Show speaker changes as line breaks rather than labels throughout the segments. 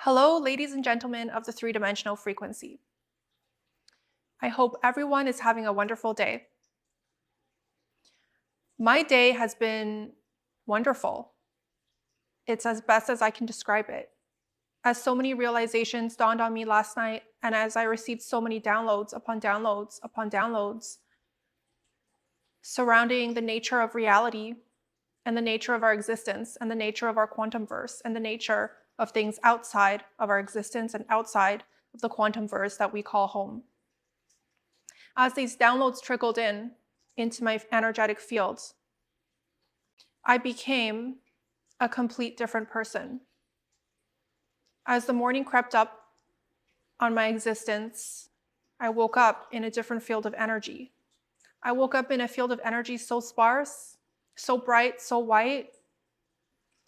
Hello, ladies and gentlemen of the three-dimensional frequency. I hope everyone is having a wonderful day. My day has been wonderful. It's as best as I can describe it. As so many realizations dawned on me last night, and as I received so many downloads upon downloads upon downloads surrounding the nature of reality and the nature of our existence and the nature of our quantum verse and the nature of things outside of our existence and outside of the quantum verse that we call home. As these downloads trickled into my energetic fields, I became a complete different person. As the morning crept up on my existence, I woke up in a different field of energy. I woke up in a field of energy so sparse, so bright, so white,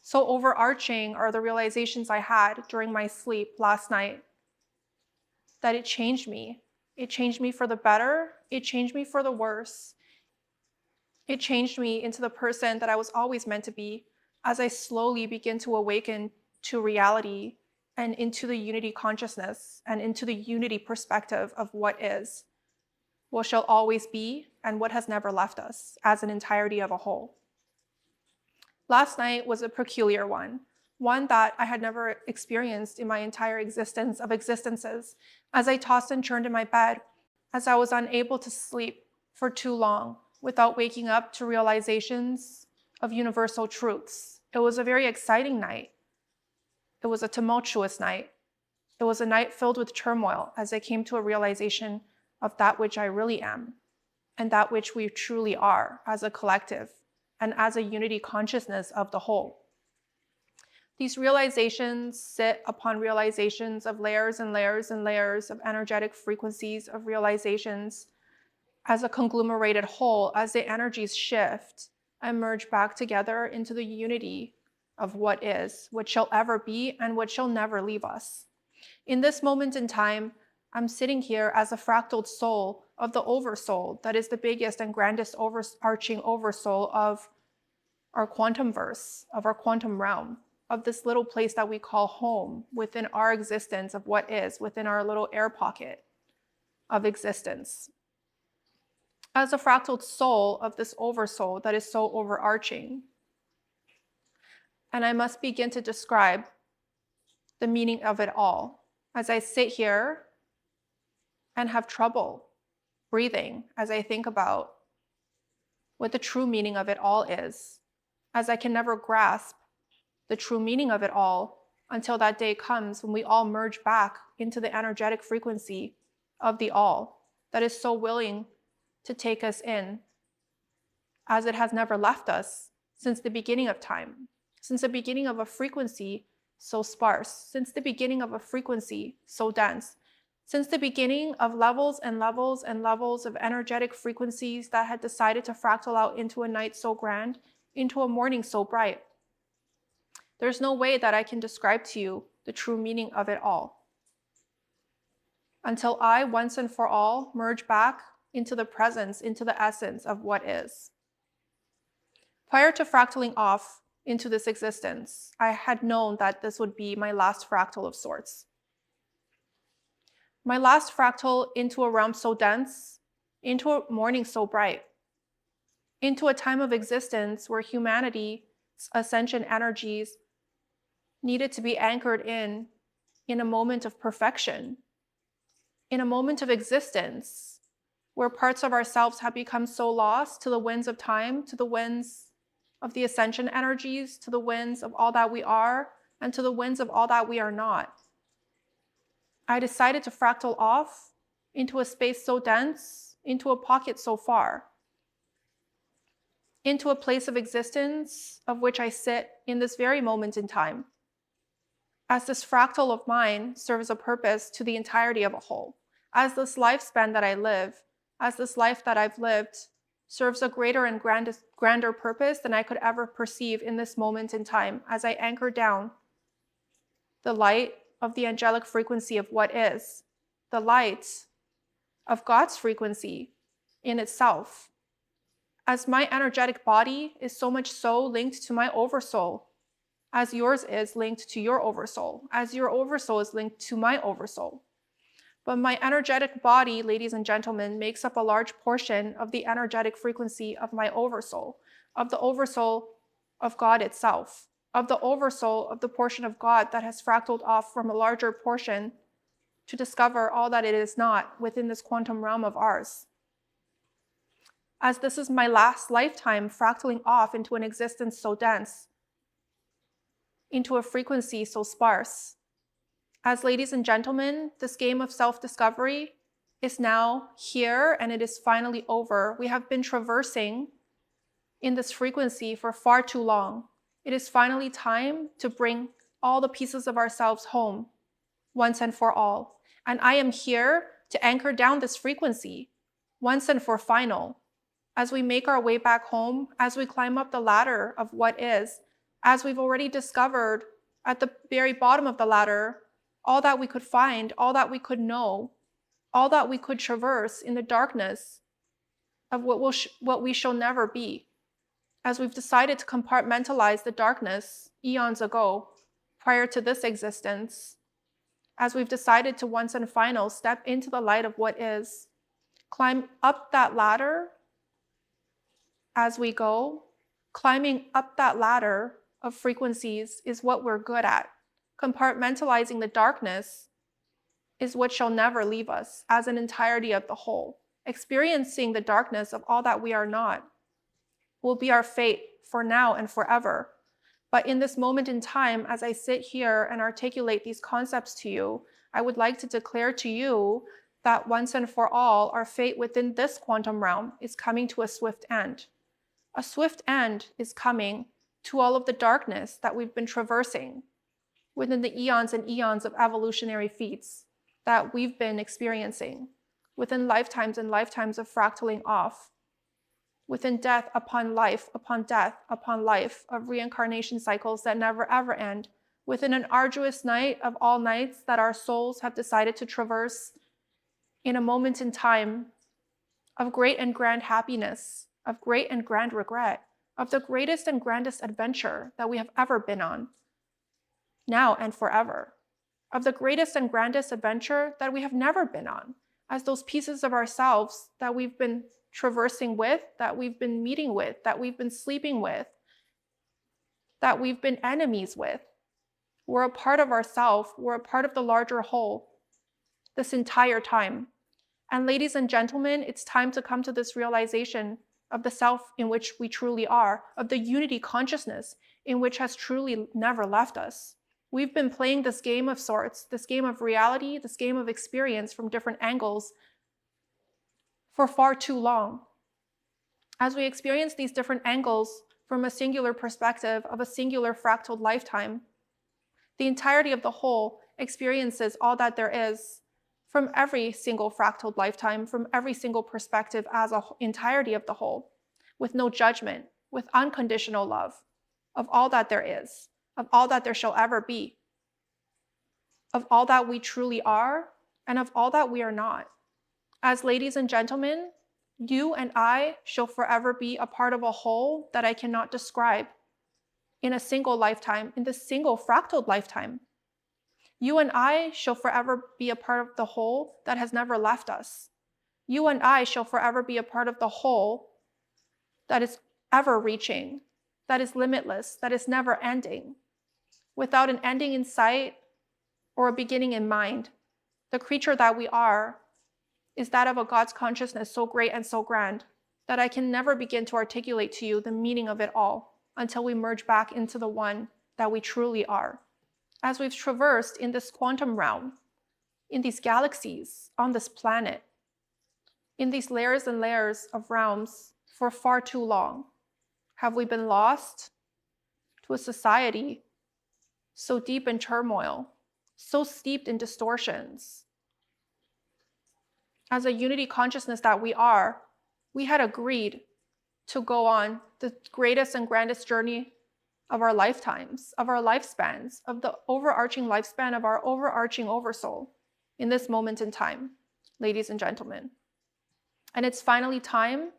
so overarching are the realizations I had during my sleep last night that it changed me. It changed me for the better. It changed me for the worse. It changed me into the person that I was always meant to be as I slowly begin to awaken to reality and into the unity consciousness and into the unity perspective of what is, what shall always be, and what has never left us as an entirety of a whole. Last night was a peculiar one that I had never experienced in my entire existence of existences. As I tossed and turned in my bed, as I was unable to sleep for too long without waking up to realizations of universal truths. It was a very exciting night. It was a tumultuous night. It was a night filled with turmoil as I came to a realization of that which I really am and that which we truly are as a collective and as a unity consciousness of the whole. These realizations sit upon realizations of layers and layers and layers of energetic frequencies of realizations as a conglomerated whole, as the energies shift and merge back together into the unity of what is, what shall ever be, and what shall never leave us. In this moment in time, I'm sitting here as a fractaled soul of the oversoul that is the biggest and grandest overarching oversoul of our quantum verse, of our quantum realm, of this little place that we call home within our existence of what is, within our little air pocket of existence. As a fractal soul of this oversoul that is so overarching. And I must begin to describe the meaning of it all as I sit here and have trouble breathing as I think about what the true meaning of it all is, as I can never grasp the true meaning of it all until that day comes when we all merge back into the energetic frequency of the all that is so willing to take us in, as it has never left us since the beginning of time, since the beginning of a frequency so sparse, since the beginning of a frequency so dense, since the beginning of levels and levels and levels of energetic frequencies that had decided to fractal out into a night so grand, into a morning so bright. There's no way that I can describe to you the true meaning of it all until I, once and for all, merge back into the presence, into the essence of what is. Prior to fractaling off into this existence, I had known that this would be my last fractal of sorts. My last fractal into a realm so dense, into a morning so bright, into a time of existence where humanity's ascension energies needed to be anchored in a moment of perfection, in a moment of existence where parts of ourselves have become so lost to the winds of time, to the winds of the ascension energies, to the winds of all that we are, and to the winds of all that we are not. I decided to fractal off into a space so dense, into a pocket so far, into a place of existence of which I sit in this very moment in time, as this fractal of mine serves a purpose to the entirety of a whole, as this lifespan that I live, as this life that I've lived serves a greater and grander purpose than I could ever perceive in this moment in time, as I anchor down the light of the angelic frequency of what is, the light of God's frequency in itself, as my energetic body is so much so linked to my oversoul, as yours is linked to your oversoul, as your oversoul is linked to my oversoul. But my energetic body, ladies and gentlemen, makes up a large portion of the energetic frequency of my oversoul, of the oversoul of God itself, of the oversoul of the portion of God that has fractaled off from a larger portion to discover all that it is not within this quantum realm of ours. As this is my last lifetime fractaling off into an existence so dense, into a frequency so sparse. As ladies and gentlemen, this game of self-discovery is now here and it is finally over. We have been traversing in this frequency for far too long. It is finally time to bring all the pieces of ourselves home once and for all. And I am here to anchor down this frequency once and for final. As we make our way back home, as we climb up the ladder of what is, as we've already discovered at the very bottom of the ladder, all that we could find, all that we could know, all that we could traverse in the darkness of what we shall never be. As we've decided to compartmentalize the darkness eons ago, prior to this existence, as we've decided to once and final step into the light of what is, climb up that ladder as we go, climbing up that ladder of frequencies is what we're good at. Compartmentalizing the darkness is what shall never leave us as an entirety of the whole. Experiencing the darkness of all that we are not will be our fate for now and forever. But in this moment in time, as I sit here and articulate these concepts to you, I would like to declare to you that once and for all, our fate within this quantum realm is coming to a swift end. A swift end is coming to all of the darkness that we've been traversing within the eons and eons of evolutionary feats that we've been experiencing, within lifetimes and lifetimes of fractaling off, within death upon life, upon death, upon life of reincarnation cycles that never ever end, within an arduous night of all nights that our souls have decided to traverse in a moment in time of great and grand happiness, of great and grand regret, of the greatest and grandest adventure that we have ever been on, now and forever, of the greatest and grandest adventure that we have never been on, as those pieces of ourselves that we've been traversing with, that we've been meeting with, that we've been sleeping with, that we've been enemies with. We're a part of ourselves, we're a part of the larger whole this entire time. And ladies and gentlemen, it's time to come to this realization of the self in which we truly are, of the unity consciousness in which has truly never left us. We've been playing this game of sorts, this game of reality, this game of experience from different angles for far too long. As we experience these different angles from a singular perspective of a singular fractal lifetime, the entirety of the whole experiences all that there is from every single fractal lifetime, from every single perspective as an entirety of the whole, with no judgment, with unconditional love of all that there is, of all that there shall ever be, of all that we truly are, and of all that we are not. As ladies and gentlemen, you and I shall forever be a part of a whole that I cannot describe in a single lifetime, in this single fractal lifetime. You and I shall forever be a part of the whole that has never left us. You and I shall forever be a part of the whole that is ever reaching, that is limitless, that is never ending, without an ending in sight or a beginning in mind. The creature that we are is that of a God's consciousness so great and so grand that I can never begin to articulate to you the meaning of it all until we merge back into the one that we truly are. As we've traversed in this quantum realm, in these galaxies, on this planet, in these layers and layers of realms for far too long, have we been lost to a society so deep in turmoil, so steeped in distortions? As a unity consciousness that we are, we had agreed to go on the greatest and grandest journey of our lifetimes, of our lifespans, of the overarching lifespan of our overarching oversoul in this moment in time, ladies and gentlemen. And it's finally time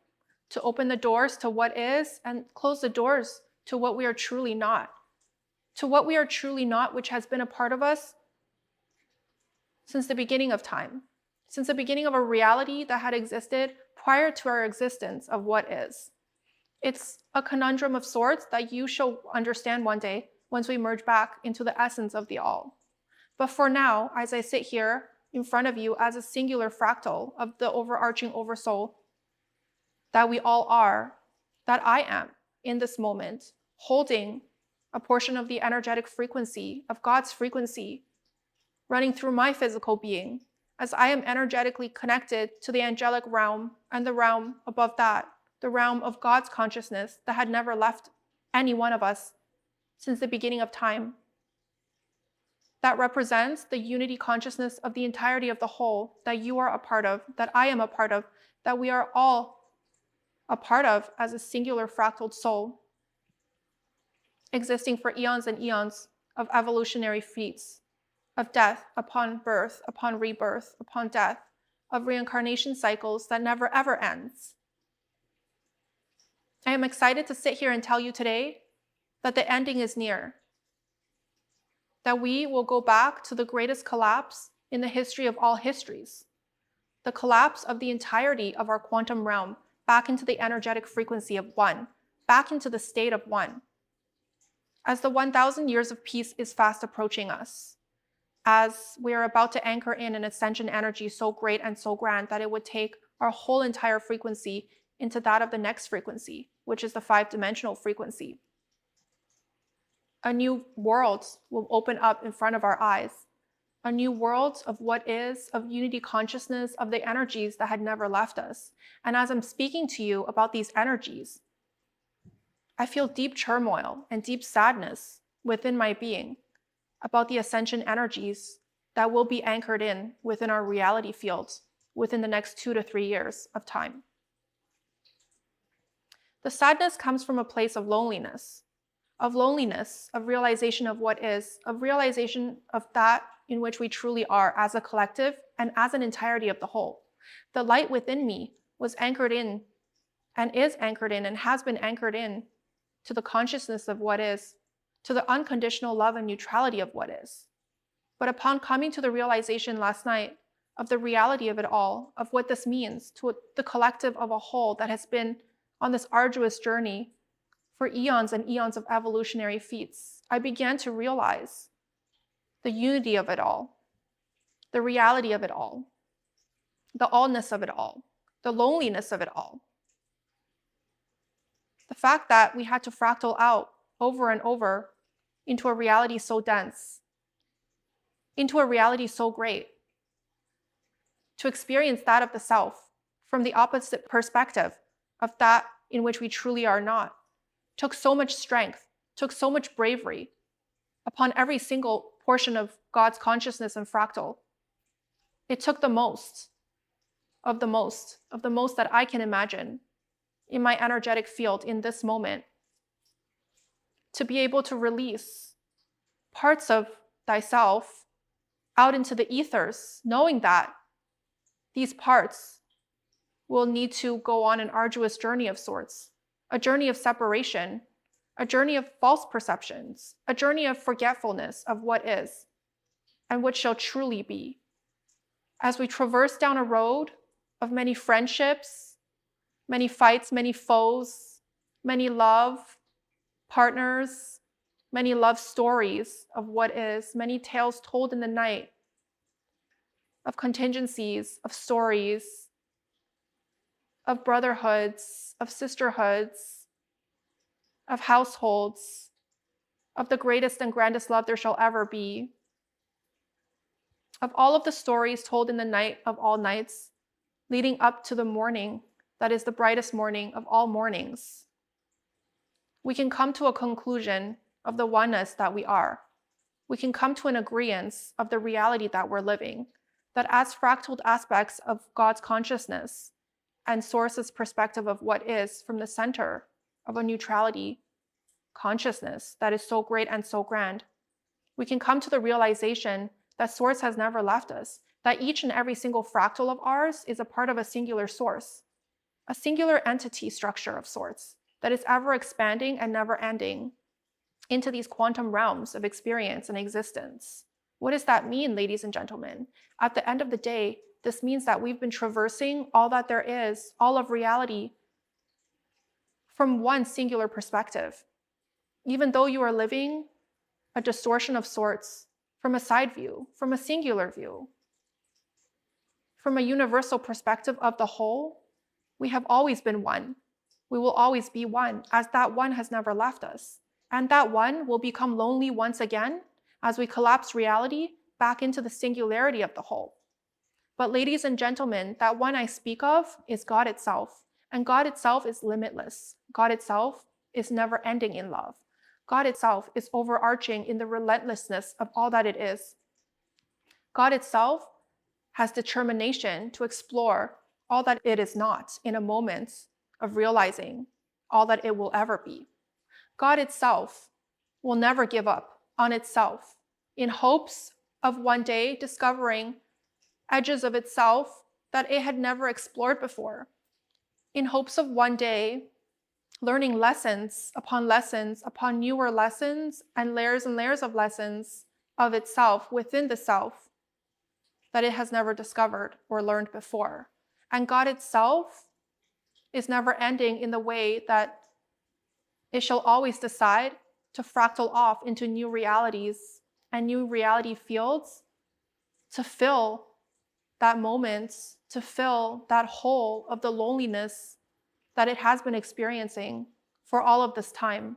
to open the doors to what is and close the doors to what we are truly not. to what we are truly not, which has been a part of us since the beginning of time, since the beginning of a reality that had existed prior to our existence of what is. It's a conundrum of sorts that you shall understand one day once we merge back into the essence of the all. But for now, as I sit here in front of you as a singular fractal of the overarching oversoul that we all are, that I am in this moment, holding a portion of the energetic frequency, of God's frequency, running through my physical being, as I am energetically connected to the angelic realm and the realm above that, the realm of God's consciousness that had never left any one of us since the beginning of time. That represents the unity consciousness of the entirety of the whole that you are a part of, that I am a part of, that we are all a part of as a singular fractaled soul, existing for eons and eons of evolutionary feats, of death upon birth, upon rebirth, upon death, of reincarnation cycles that never ever ends. I am excited to sit here and tell you today that the ending is near, that we will go back to the greatest collapse in the history of all histories, the collapse of the entirety of our quantum realm back into the energetic frequency of one, back into the state of one. As the 1,000 years of peace is fast approaching us, as we are about to anchor in an ascension energy so great and so grand that it would take our whole entire frequency into that of the next frequency, which is the 5-dimensional frequency. A new world will open up in front of our eyes, a new world of what is, of unity consciousness, of the energies that had never left us. And as I'm speaking to you about these energies, I feel deep turmoil and deep sadness within my being about the ascension energies that will be anchored in within our reality fields within the next 2 to 3 years of time. The sadness comes from a place of loneliness, of realization of what is, of realization of that in which we truly are as a collective and as an entirety of the whole. The light within me was anchored in and is anchored in and has been anchored in to the consciousness of what is, to the unconditional love and neutrality of what is. But upon coming to the realization last night of the reality of it all, of what this means to the collective of a whole that has been on this arduous journey for eons and eons of evolutionary feats, I began to realize the unity of it all, the reality of it all, the allness of it all, the loneliness of it all. The fact that we had to fractal out over and over into a reality so dense, into a reality so great, to experience that of the self from the opposite perspective of that in which we truly are not, took so much strength, took so much bravery upon every single portion of God's consciousness and fractal. It took the most of the most that I can imagine in my energetic field in this moment to be able to release parts of thyself out into the ethers, knowing that these parts will need to go on an arduous journey of sorts, a journey of separation, a journey of false perceptions, a journey of forgetfulness of what is and what shall truly be. As we traverse down a road of many friendships, many fights, many foes, many love partners, many love stories of what is, many tales told in the night, of contingencies, of stories, of brotherhoods, of sisterhoods, of households, of the greatest and grandest love there shall ever be, of all of the stories told in the night of all nights, leading up to the morning that is the brightest morning of all mornings. We can come to a conclusion of the oneness that we are. We can come to an agreement of the reality that we're living, that as fractaled aspects of God's consciousness and Source's perspective of what is from the center of a neutrality consciousness that is so great and so grand, we can come to the realization that Source has never left us, that each and every single fractal of ours is a part of a singular source, a singular entity structure of sorts that is ever expanding and never ending. into these quantum realms of experience and existence. What does that mean, ladies and gentlemen? At the end of the day, this means that we've been traversing all that there is, all of reality, from one singular perspective. Even though you are living a distortion of sorts from a side view, from a singular view, from a universal perspective of the whole, we have always been one. We will always be one, as that one has never left us. And that one will become lonely once again as we collapse reality back into the singularity of the whole. But ladies and gentlemen, that one I speak of is God itself. And God itself is limitless. God itself is never ending in love. God itself is overarching in the relentlessness of all that it is. God itself has determination to explore all that it is not in a moment of realizing all that it will ever be. God itself will never give up on itself in hopes of one day discovering edges of itself that it had never explored before, in hopes of one day learning lessons upon newer lessons and layers of lessons of itself within the self that it has never discovered or learned before. And God itself is never ending in the way that it shall always decide to fractal off into new realities and new reality fields to fill that moment, to fill that hole of the loneliness that it has been experiencing for all of this time.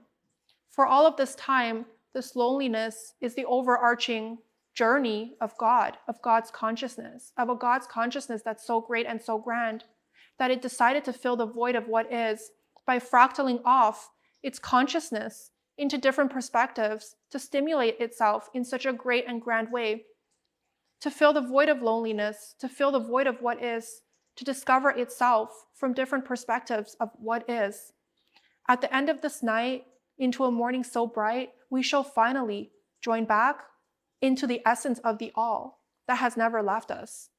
For all of this time, this loneliness is the overarching journey of God, of God's consciousness, of a God's consciousness that's so great and so grand that it decided to fill the void of what is by fractaling off its consciousness into different perspectives to stimulate itself in such a great and grand way, to fill the void of loneliness, to fill the void of what is, to discover itself from different perspectives of what is. At the end of this night, into a morning so bright, we shall finally join back into the essence of the all that has never left us.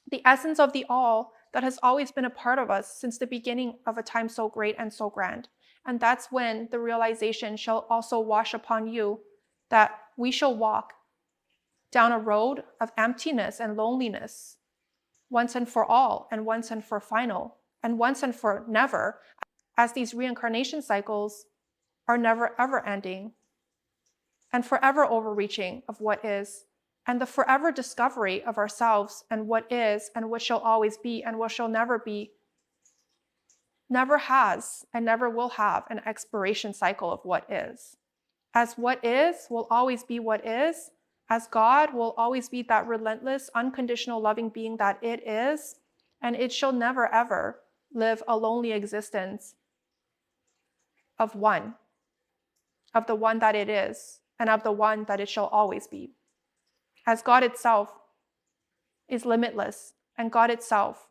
The essence of the all that has always been a part of us since the beginning of a time so great and so grand. And that's when the realization shall also wash upon you that we shall walk down a road of emptiness and loneliness once and for all, and once and for final, and once and for never, as these reincarnation cycles are never ever ending and forever overreaching of what is, and the forever discovery of ourselves and what is and what shall always be and what shall never be, never has and never will have an expiration cycle of what is. As what is will always be what is, as God will always be that relentless, unconditional loving being that it is, and it shall never ever live a lonely existence of one, of the one that it is, and of the one that it shall always be. As God itself is limitless, and God itself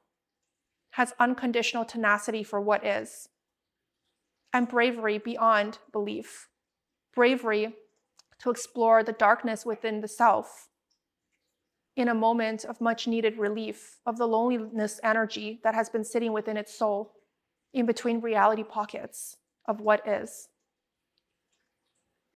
has unconditional tenacity for what is, and bravery beyond belief, bravery to explore the darkness within the self in a moment of much needed relief of the loneliness energy that has been sitting within its soul in between reality pockets of what is.